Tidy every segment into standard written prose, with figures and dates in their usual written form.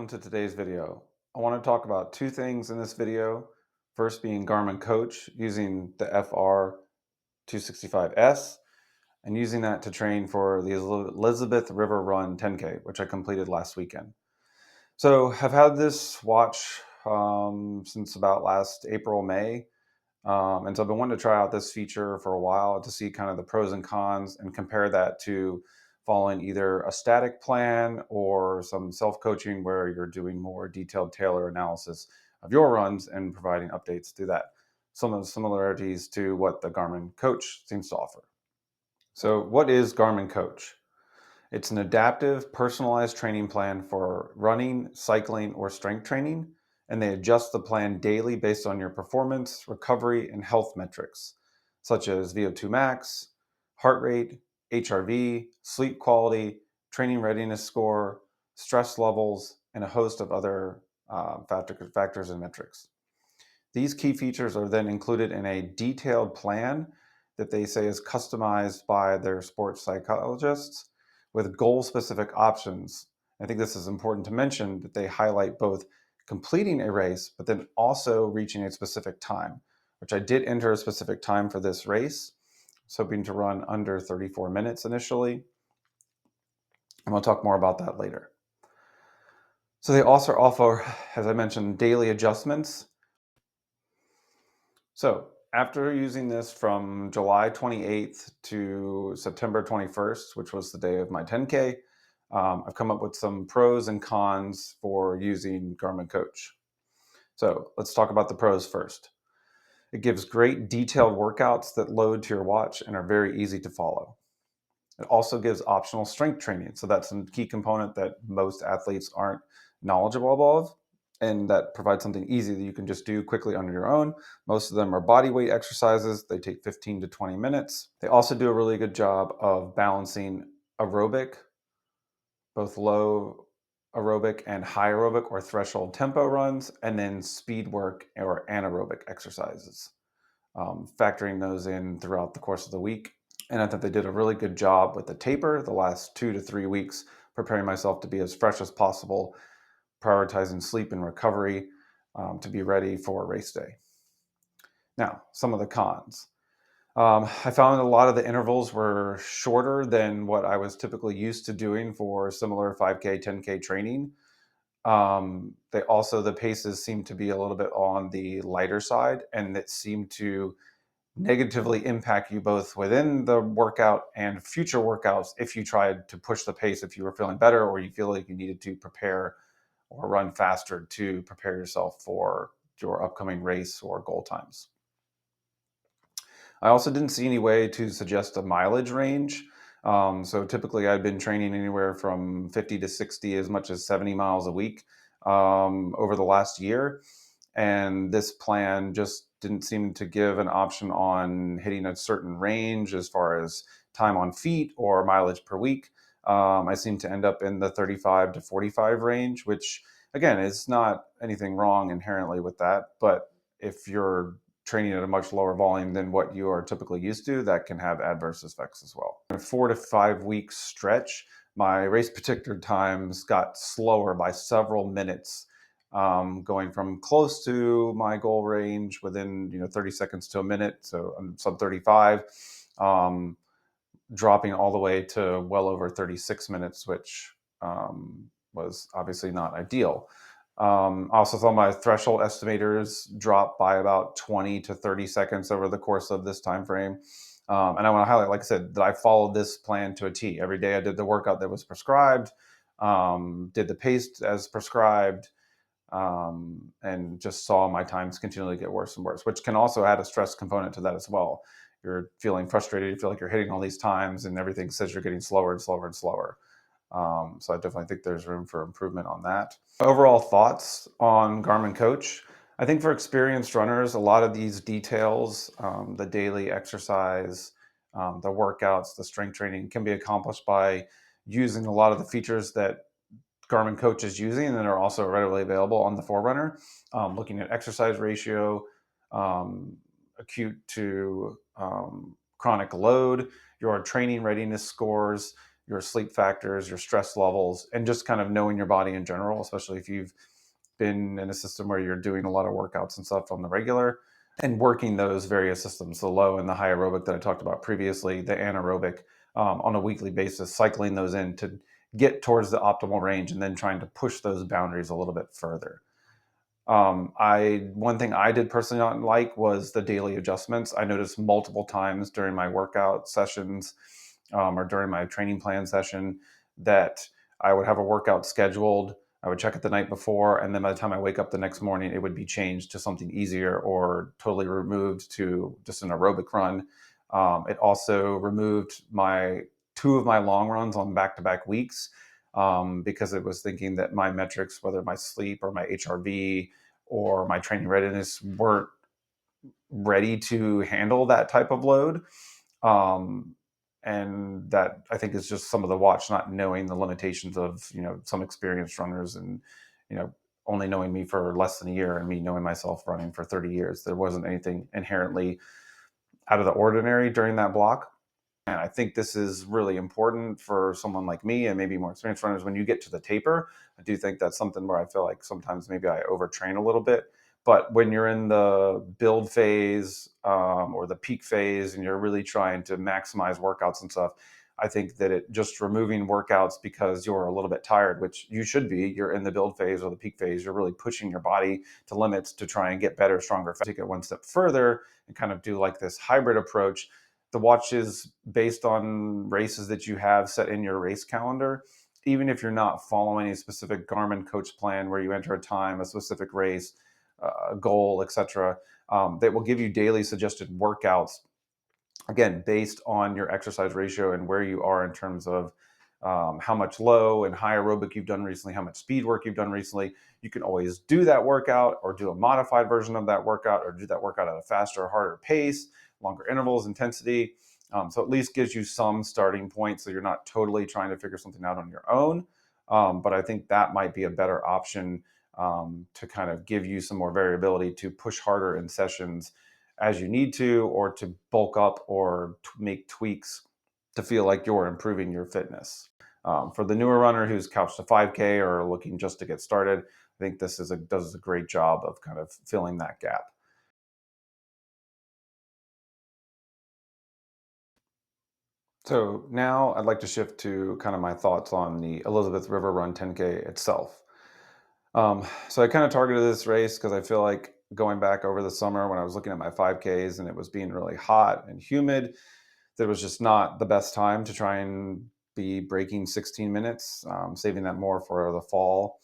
to today's video. I want to talk about two things in this video. First being Garmin Coach using the FR265S and using that to train for the Elizabeth River Run 10K, which I completed last weekend. So I've had this watch since about last April, May. And so I've been wanting to try out this feature for a while to see kind of the pros and cons and compare that to following either a static plan or some self-coaching where you're doing more detailed tailor analysis of your runs and providing updates to that. Some of the similarities to what the Garmin Coach seems to offer. So what is Garmin Coach? It's an adaptive, personalized training plan for running, cycling, or strength training, and they adjust the plan daily based on your performance, recovery, and health metrics, such as VO2 max, heart rate, HRV, sleep quality, training readiness score, stress levels, and a host of other factors and metrics. These key features are then included in a detailed plan that they say is customized by their sports psychologists with goal-specific options. I think this is important to mention that they highlight both completing a race, but then also reaching a specific time, which I did enter a specific time for this race. I was hoping to run under 34 minutes initially, and we'll talk more about that later. So they also offer, as I mentioned, daily adjustments. So after using this from July 28th to September 21st, which was the day of my 10K, I've come up with some pros and cons for using Garmin Coach. So let's talk about the pros first. It gives great detailed workouts that load to your watch and are very easy to follow. It also gives optional strength training. So that's a key component that most athletes aren't knowledgeable of, and that provides something easy that you can just do quickly on your own. Most of them are body weight exercises. They take 15 to 20 minutes. They also do a really good job of balancing aerobic, both low aerobic and high aerobic or threshold tempo runs, and then speed work or anaerobic exercises, factoring those in throughout the course of the week. And I thought they did a really good job with the taper the last 2 to 3 weeks, preparing myself to be as fresh as possible, prioritizing sleep and recovery to be ready for race day. Now, some of the cons. I found a lot of the intervals were shorter than what I was typically used to doing for similar 5K, 10K training. The paces seem to be a little bit on the lighter side, and it seemed to negatively impact you both within the workout and future workouts if you tried to push the pace, if you were feeling better or you feel like you needed to prepare or run faster to prepare yourself for your upcoming race or goal times. I also didn't see any way to suggest a mileage range. So typically I'd been training anywhere from 50 to 60, as much as 70 miles a week over the last year. And this plan just didn't seem to give an option on hitting a certain range as far as time on feet or mileage per week. I seem to end up in the 35 to 45 range, which again is not anything wrong inherently with that. But if you're training at a much lower volume than what you are typically used to, that can have adverse effects as well. In a 4 to 5 week stretch, my race predictor times got slower by several minutes, going from close to my goal range within 30 seconds to a minute, so I'm sub 35, dropping all the way to well over 36 minutes, which was obviously not ideal. I also saw my threshold estimators drop by about 20 to 30 seconds over the course of this time frame. And I want to highlight, like I said, that I followed this plan to a T. Every day I did the workout that was prescribed, did the pace as prescribed, and just saw my times continually get worse and worse, which can also add a stress component to that as well. You're feeling frustrated, you feel like you're hitting all these times and everything says you're getting slower and slower and slower. So I definitely think there's room for improvement on that. Overall thoughts on Garmin Coach. I think for experienced runners, a lot of these details, the daily exercise, the workouts, the strength training can be accomplished by using a lot of the features that Garmin Coach is using and that are also readily available on the Forerunner, looking at exercise ratio, acute to chronic load, your training readiness scores, your sleep factors, your stress levels, and just kind of knowing your body in general, especially if you've been in a system where you're doing a lot of workouts and stuff on the regular, and working those various systems, the low and the high aerobic that I talked about previously, the anaerobic, on a weekly basis, cycling those in to get towards the optimal range and then trying to push those boundaries a little bit further. I One thing I did personally not like was the daily adjustments. I noticed multiple times during my workout sessions, or during my training plan session, that I would have a workout scheduled. I would check it the night before, and then by the time I wake up the next morning, it would be changed to something easier or totally removed to just an aerobic run. It also removed my two of my long runs on back-to-back weeks, because it was thinking that my metrics, whether my sleep or my HRV or my training readiness, weren't ready to handle that type of load. Um, and that, I think, is just some of the watch not knowing the limitations of, some experienced runners, and, you know, only knowing me for less than a year and me knowing myself running for 30 years. There wasn't anything inherently out of the ordinary during that block. And I think this is really important for someone like me and maybe more experienced runners. When you get to the taper, I do think that's something where I feel like sometimes maybe I overtrain a little bit. But when you're in the build phase, or the peak phase, and you're really trying to maximize workouts and stuff, I think that it just removing workouts because you're a little bit tired, which you should be. You're in the build phase or the peak phase. You're really pushing your body to limits to try and get better, stronger. Take it one step further and kind of do like this hybrid approach. The watch is based on races that you have set in your race calendar. Even if you're not following a specific Garmin Coach plan where you enter a time, a specific race, a goal, etc., that will give you daily suggested workouts, again, based on your exercise ratio and where you are in terms of, how much low and high aerobic you've done recently, how much speed work you've done recently. You can always do that workout or do a modified version of that workout, or do that workout at a faster, harder pace, longer intervals, intensity. So at least gives you some starting point, so you're not totally trying to figure something out on your own. But I think that might be a better option, to kind of give you some more variability to push harder in sessions as you need to, or to bulk up or make tweaks to feel like you're improving your fitness. For the newer runner who's couched to 5K or looking just to get started, I think this does a great job of kind of filling that gap. So now I'd like to shift to kind of my thoughts on the Elizabeth River Run 10K itself. So I kind of targeted this race because I feel like going back over the summer when I was looking at my 5Ks and it was being really hot and humid, that was just not the best time to try and be breaking 16 minutes, saving that more for the fall,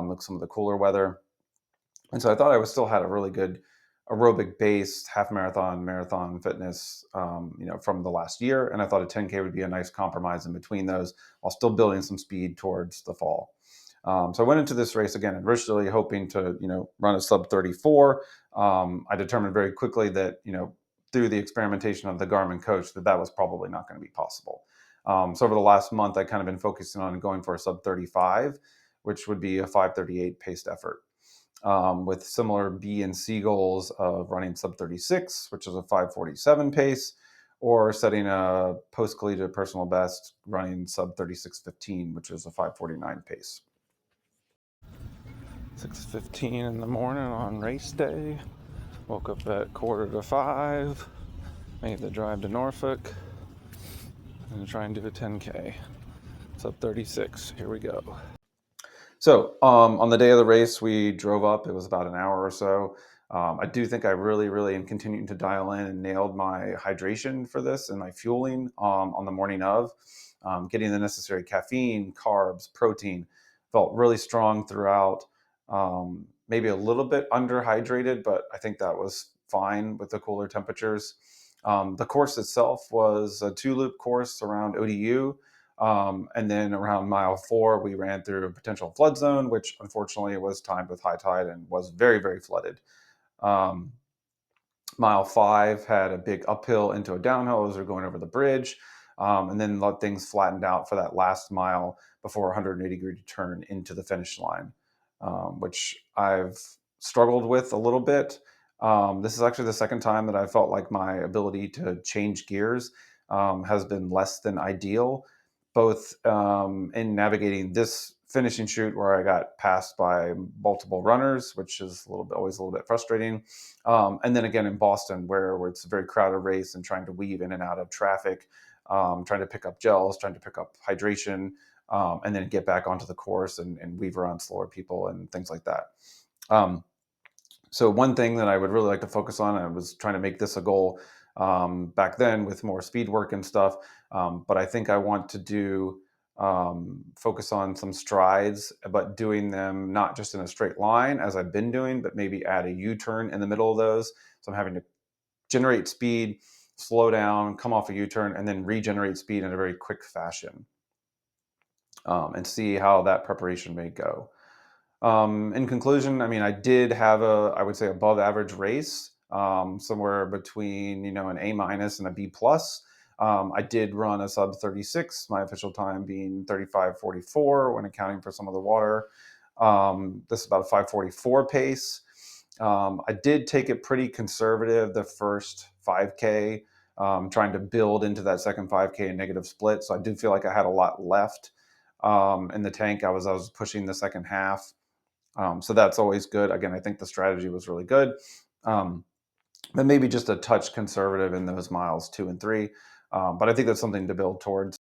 with some of the cooler weather. And so I thought I was still had a really good aerobic based half marathon, marathon fitness, from the last year. And I thought a 10K would be a nice compromise in between those while still building some speed towards the fall. So I went into this race again, originally hoping to, run a sub 34. I determined very quickly that, through the experimentation of the Garmin Coach, that was probably not going to be possible. So over the last month, I kind of been focusing on going for a sub 35, which would be a 5:38 paced effort, with similar B and C goals of running sub 36, which is a 5:47 pace, or setting a post collegiate personal best running sub 36:15, which is a 5:49 pace. 6:15 in the morning on race day. Woke up at 4:45. Made the drive to Norfolk. And try and do a 10K. Sub 36. Here we go. So on the day of the race, we drove up. It was about an hour or so. I do think I really, really am continuing to dial in and nailed my hydration for this and my fueling, on the morning of. Getting the necessary caffeine, carbs, protein. Felt really strong throughout. Maybe a little bit underhydrated, but I think that was fine with the cooler temperatures. The course itself was a 2-loop course around ODU. And then around mile 4, we ran through a potential flood zone, which unfortunately was timed with high tide and was very, very flooded. Um, Mile 5 had a big uphill into a downhill as we are going over the bridge, and then let things flattened out for that last mile before a 180-degree turn into the finish line, which I've struggled with a little bit. This is actually the second time that I felt like my ability to change gears, has been less than ideal. both in navigating this finishing shoot where I got passed by multiple runners, which is always a little bit frustrating. And then again in Boston, where it's a very crowded race and trying to weave in and out of traffic, trying to pick up gels, trying to pick up hydration, and then get back onto the course and weave around slower people and things like that. Um, so one thing that I would really like to focus on, I was trying to make this a goal back then with more speed work and stuff, but I think I want to do focus on some strides, but doing them not just in a straight line as I've been doing, but maybe add a U-turn in the middle of those. So I'm having to generate speed, slow down, come off a U-turn, and then regenerate speed in a very quick fashion, and see how that preparation may go. In conclusion, I mean, I did have I would say above average race, somewhere between, an A minus and a B plus. I did run a sub 36, my official time being 35:44 when accounting for some of the water. This is about a 5:44 pace. I did take it pretty conservative the first 5K, trying to build into that second 5K and negative split. So I did feel like I had a lot left in the tank. I was pushing the second half. So that's always good. Again, I think the strategy was really good, um, but maybe just a touch conservative in those miles 2 and 3. But I think that's something to build towards.